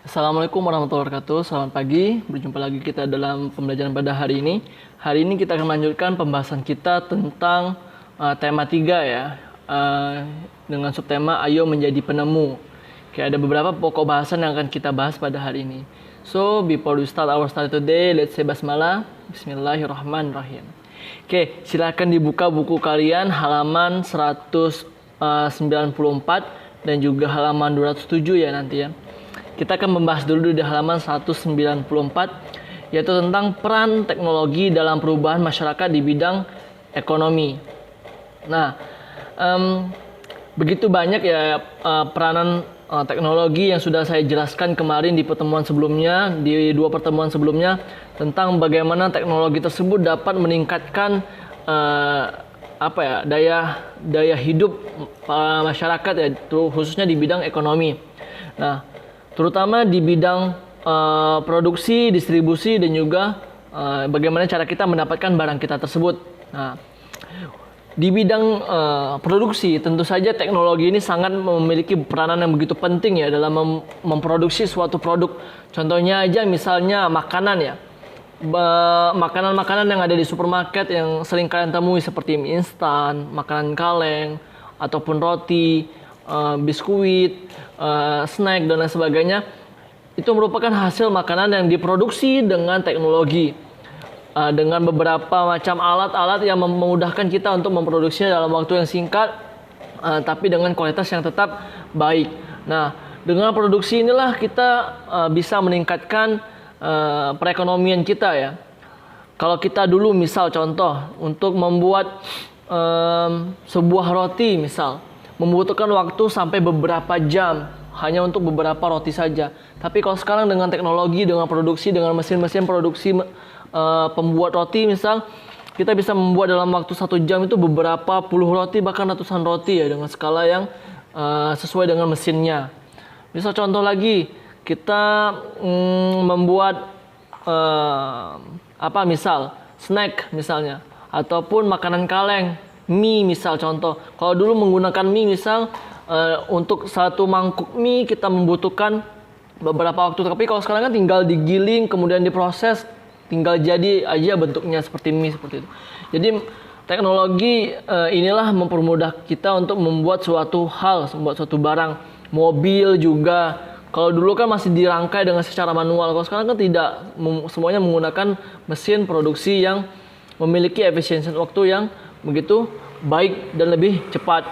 Assalamualaikum warahmatullahi wabarakatuh. Selamat pagi. Berjumpa lagi kita dalam pembelajaran pada hari ini. Hari ini kita akan melanjutkan pembahasan kita tentang tema 3 ya. Dengan subtema Ayo Menjadi Penemu. Oke, ada beberapa pokok bahasan yang akan kita bahas pada hari ini. So, before we start our study today, let's say basmalah. Bismillahirrahmanirrahim. Oke, silakan dibuka buku kalian halaman 194 dan juga halaman 207 ya nanti ya. Kita akan membahas dulu di halaman 194, yaitu tentang peran teknologi dalam perubahan masyarakat di bidang ekonomi. Nah, begitu banyak ya peranan teknologi yang sudah saya jelaskan kemarin di pertemuan sebelumnya, di 2 pertemuan sebelumnya, tentang bagaimana teknologi tersebut dapat meningkatkan daya hidup masyarakat ya, khususnya di bidang ekonomi. Nah, terutama di bidang produksi, distribusi, dan juga bagaimana cara kita mendapatkan barang kita tersebut. Nah, di bidang produksi, tentu saja teknologi ini sangat memiliki peranan yang begitu penting ya dalam memproduksi suatu produk. Contohnya aja misalnya makanan ya. Makanan-makanan yang ada di supermarket yang sering kalian temui seperti mie instan, makanan kaleng, ataupun roti, biskuit, snack dan lain sebagainya, itu merupakan hasil makanan yang diproduksi dengan teknologi, dengan beberapa macam alat-alat yang memudahkan kita untuk memproduksinya dalam waktu yang singkat, tapi dengan kualitas yang tetap baik. Nah, dengan produksi inilah kita bisa meningkatkan perekonomian kita ya. Kalau kita dulu misal contoh untuk membuat sebuah roti misal membutuhkan waktu sampai beberapa jam hanya untuk beberapa roti saja. Tapi kalau sekarang dengan teknologi, dengan produksi, dengan mesin-mesin produksi pembuat roti misal, kita bisa membuat dalam waktu 1 jam itu beberapa puluh roti, bahkan ratusan roti ya, dengan skala yang sesuai dengan mesinnya. Misal contoh lagi, kita membuat misal snack misalnya, ataupun makanan kaleng, mie misal contoh. Kalau dulu menggunakan mie misal untuk 1 mangkuk mie kita membutuhkan beberapa waktu. Tapi kalau sekarang kan tinggal digiling kemudian diproses, tinggal jadi aja bentuknya seperti mie seperti itu. Jadi teknologi inilah mempermudah kita untuk membuat suatu hal, membuat suatu barang. Mobil juga. Kalau dulu kan masih dirangkai dengan secara manual. Kalau sekarang kan tidak, semuanya menggunakan mesin produksi yang memiliki efisiensi waktu yang begitu baik dan lebih cepat.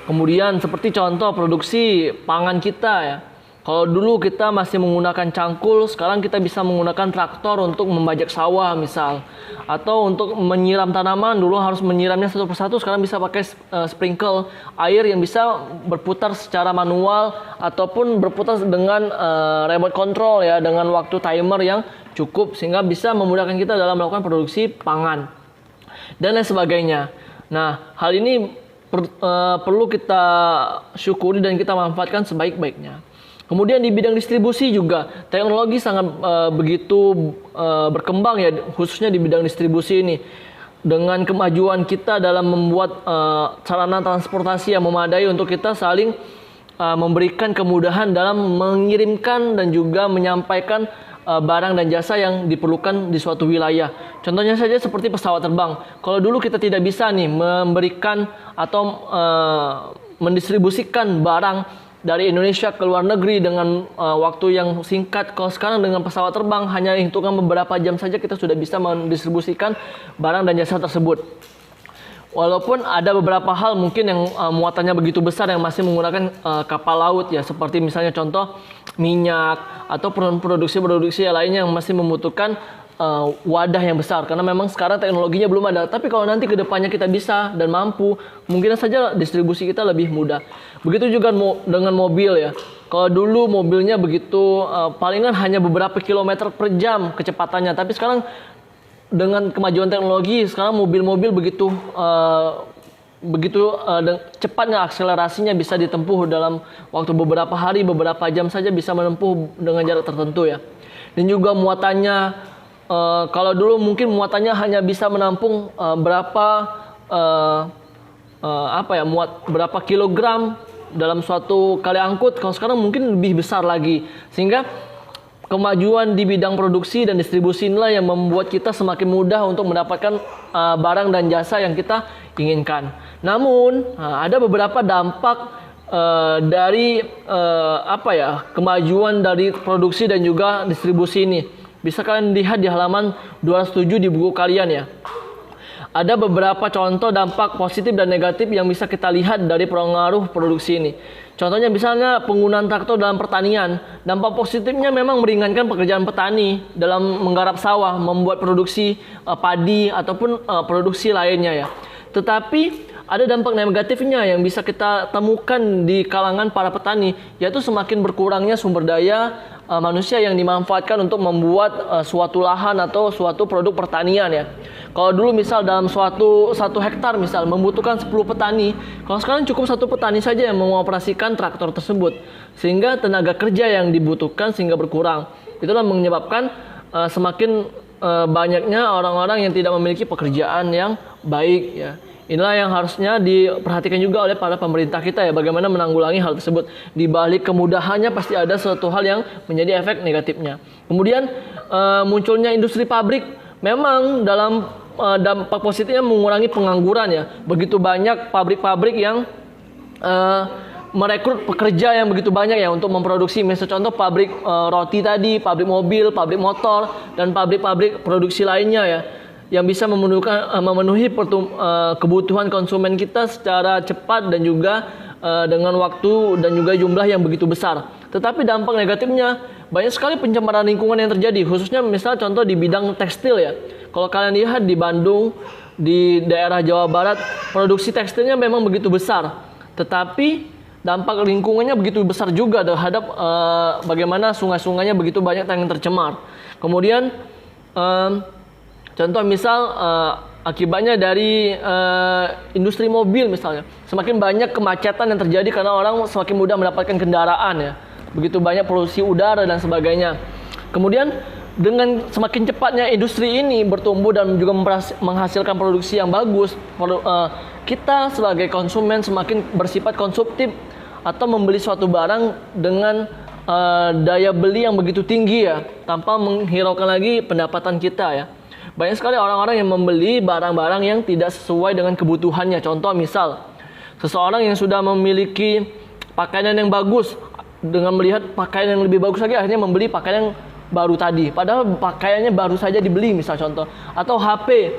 Kemudian seperti contoh produksi pangan kita ya. Kalau dulu kita masih menggunakan cangkul, sekarang kita bisa menggunakan traktor untuk membajak sawah misal. Atau untuk menyiram tanaman, dulu harus menyiramnya satu persatu, sekarang bisa pakai sprinkle air yang bisa berputar secara manual ataupun berputar dengan remote control ya, dengan waktu timer yang cukup sehingga bisa memudahkan kita dalam melakukan produksi pangan dan lain sebagainya. Nah, hal ini perlu kita syukuri dan kita manfaatkan sebaik-baiknya. Kemudian di bidang distribusi juga teknologi sangat begitu berkembang ya, khususnya di bidang distribusi ini. Dengan kemajuan kita dalam membuat sarana transportasi yang memadai untuk kita saling memberikan kemudahan dalam mengirimkan dan juga menyampaikan barang dan jasa yang diperlukan di suatu wilayah. Contohnya saja seperti pesawat terbang. Kalau dulu kita tidak bisa nih memberikan atau mendistribusikan barang dari Indonesia ke luar negeri dengan waktu yang singkat. Kalau sekarang dengan pesawat terbang hanya hitungan beberapa jam saja kita sudah bisa mendistribusikan barang dan jasa tersebut. Walaupun ada beberapa hal mungkin yang muatannya begitu besar yang masih menggunakan kapal laut ya, seperti misalnya contoh minyak atau produksi-produksi lainnya yang masih membutuhkan wadah yang besar, karena memang sekarang teknologinya belum ada. Tapi kalau nanti ke depannya kita bisa dan mampu, mungkin saja distribusi kita lebih mudah. Begitu juga dengan mobil ya. Kalau dulu mobilnya begitu palingan hanya beberapa kilometer per jam kecepatannya, tapi sekarang dengan kemajuan teknologi, sekarang mobil-mobil begitu cepatnya akselerasinya bisa ditempuh dalam waktu beberapa hari, beberapa jam saja bisa menempuh dengan jarak tertentu ya. Dan juga muatannya, kalau dulu mungkin muatannya hanya bisa menampung berapa kilogram dalam suatu kali angkut. Kalau sekarang mungkin lebih besar lagi, sehingga kemajuan di bidang produksi dan distribusi inilah yang membuat kita semakin mudah untuk mendapatkan barang dan jasa yang kita inginkan. Namun ada beberapa dampak dari kemajuan dari produksi dan juga distribusi ini. Bisa kalian lihat di halaman 207 di buku kalian ya. Ada beberapa contoh dampak positif dan negatif yang bisa kita lihat dari pengaruh produksi ini. Contohnya misalnya penggunaan traktor dalam pertanian. Dampak positifnya memang meringankan pekerjaan petani dalam menggarap sawah, membuat produksi padi ataupun produksi lainnya ya. Tetapi ada dampak negatifnya yang bisa kita temukan di kalangan para petani, yaitu semakin berkurangnya sumber daya manusia yang dimanfaatkan untuk membuat suatu lahan atau suatu produk pertanian ya. Kalau dulu misal dalam satu hektar misal membutuhkan 10 petani, kalau sekarang cukup satu petani saja yang mengoperasikan traktor tersebut, sehingga tenaga kerja yang dibutuhkan sehingga berkurang. Itulah menyebabkan semakin banyaknya orang-orang yang tidak memiliki pekerjaan yang baik ya. Inilah yang harusnya diperhatikan juga oleh para pemerintah kita ya, bagaimana menanggulangi hal tersebut. Di balik kemudahannya pasti ada suatu hal yang menjadi efek negatifnya. Kemudian munculnya industri pabrik, memang dalam dampak positifnya mengurangi pengangguran ya. Begitu banyak pabrik-pabrik yang merekrut pekerja yang begitu banyak ya untuk memproduksi. Misalnya contoh pabrik roti tadi, pabrik mobil, pabrik motor, dan pabrik-pabrik produksi lainnya ya, yang bisa memenuhi kebutuhan konsumen kita secara cepat dan juga dengan waktu dan juga jumlah yang begitu besar. Tetapi dampak negatifnya banyak sekali pencemaran lingkungan yang terjadi, khususnya misalnya contoh di bidang tekstil ya. Kalau kalian lihat di Bandung, di daerah Jawa Barat, produksi tekstilnya memang begitu besar, tetapi dampak lingkungannya begitu besar juga terhadap bagaimana sungai-sungainya begitu banyak yang tercemar. Kemudian contoh misal akibatnya dari industri mobil misalnya, semakin banyak kemacetan yang terjadi karena orang semakin mudah mendapatkan kendaraan ya, begitu banyak polusi udara dan sebagainya. Kemudian dengan semakin cepatnya industri ini bertumbuh dan juga menghasilkan produksi yang bagus, kita sebagai konsumen semakin bersifat konsumtif atau membeli suatu barang dengan daya beli yang begitu tinggi ya, tanpa menghiraukan lagi pendapatan kita ya. Banyak sekali orang-orang yang membeli barang-barang yang tidak sesuai dengan kebutuhannya. Contoh misal, seseorang yang sudah memiliki pakaian yang bagus, dengan melihat pakaian yang lebih bagus lagi, akhirnya membeli pakaian yang baru tadi. Padahal pakaiannya baru saja dibeli, misal contoh. Atau HP,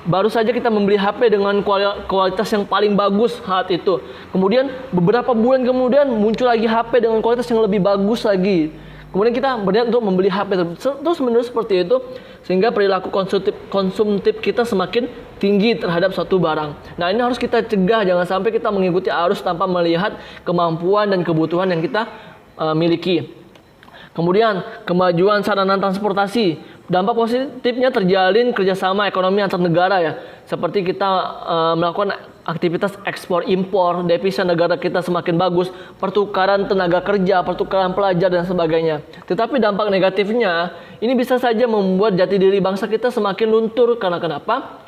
baru saja kita membeli HP dengan kualitas yang paling bagus saat itu. Kemudian beberapa bulan kemudian muncul lagi HP dengan kualitas yang lebih bagus lagi. Kemudian kita berniat untuk membeli HP terus menerus seperti itu, sehingga perilaku konsumtif kita semakin tinggi terhadap suatu barang. Nah, ini harus kita cegah, jangan sampai kita mengikuti arus tanpa melihat kemampuan dan kebutuhan yang kita miliki. Kemudian kemajuan sarana transportasi, dampak positifnya terjalin kerjasama ekonomi antar negara ya, seperti kita melakukan aktivitas ekspor impor, devisa negara kita semakin bagus, pertukaran tenaga kerja, pertukaran pelajar dan sebagainya. Tetapi dampak negatifnya ini bisa saja membuat jati diri bangsa kita semakin luntur. Karena kenapa?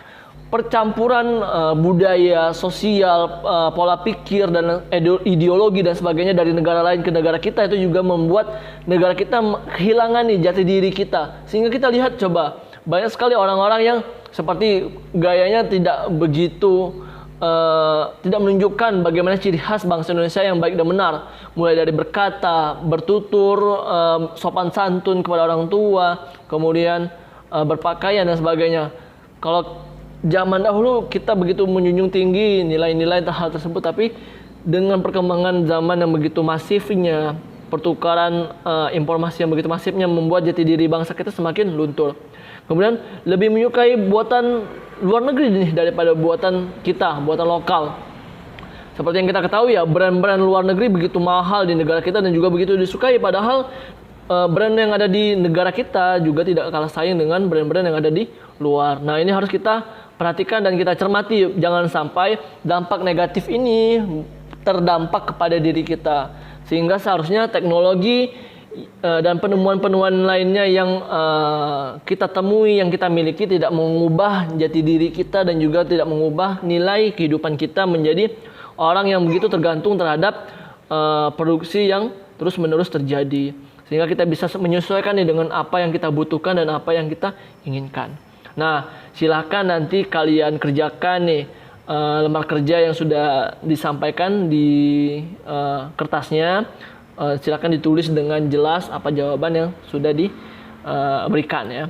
Percampuran budaya, sosial, pola pikir dan ideologi dan sebagainya dari negara lain ke negara kita itu juga membuat negara kita kehilangan nih jati diri kita. Sehingga kita lihat coba banyak sekali orang-orang yang seperti gayanya tidak begitu tidak menunjukkan bagaimana ciri khas bangsa Indonesia yang baik dan benar, mulai dari berkata, bertutur, sopan santun kepada orang tua, kemudian berpakaian dan sebagainya. Kalau zaman dahulu kita begitu menjunjung tinggi nilai-nilai hal tersebut, tapi dengan perkembangan zaman yang begitu masifnya, pertukaran informasi yang begitu masifnya membuat jati diri bangsa kita semakin luntur. Kemudian lebih menyukai buatan luar negeri nih daripada buatan kita, buatan lokal. Seperti yang kita ketahui ya, brand-brand luar negeri begitu mahal di negara kita dan juga begitu disukai, padahal brand yang ada di negara kita juga tidak kalah saing dengan brand-brand yang ada di luar. Nah, ini harus kita perhatikan dan kita cermati, jangan sampai dampak negatif ini terdampak kepada diri kita. Sehingga seharusnya teknologi dan penemuan-penemuan lainnya yang kita temui, yang kita miliki tidak mengubah jati diri kita dan juga tidak mengubah nilai kehidupan kita menjadi orang yang begitu tergantung terhadap produksi yang terus-menerus terjadi. Sehingga kita bisa menyesuaikan nih dengan apa yang kita butuhkan dan apa yang kita inginkan. Nah, silahkan nanti kalian kerjakan nih lembar kerja yang sudah disampaikan di kertasnya. Silahkan ditulis dengan jelas apa jawaban yang sudah diberikan ya.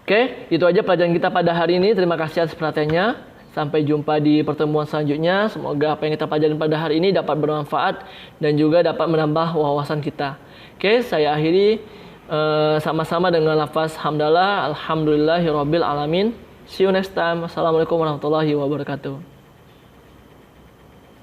Oke, itu aja pelajaran kita pada hari ini. Terima kasih atas perhatiannya. Sampai jumpa di pertemuan selanjutnya. Semoga apa yang kita pelajari pada hari ini dapat bermanfaat dan juga dapat menambah wawasan kita. Oke, saya akhiri sama-sama dengan lafaz hamdalah, alhamdulillahirabbil alamin. See you next time. Assalamualaikum warahmatullahi wabarakatuh.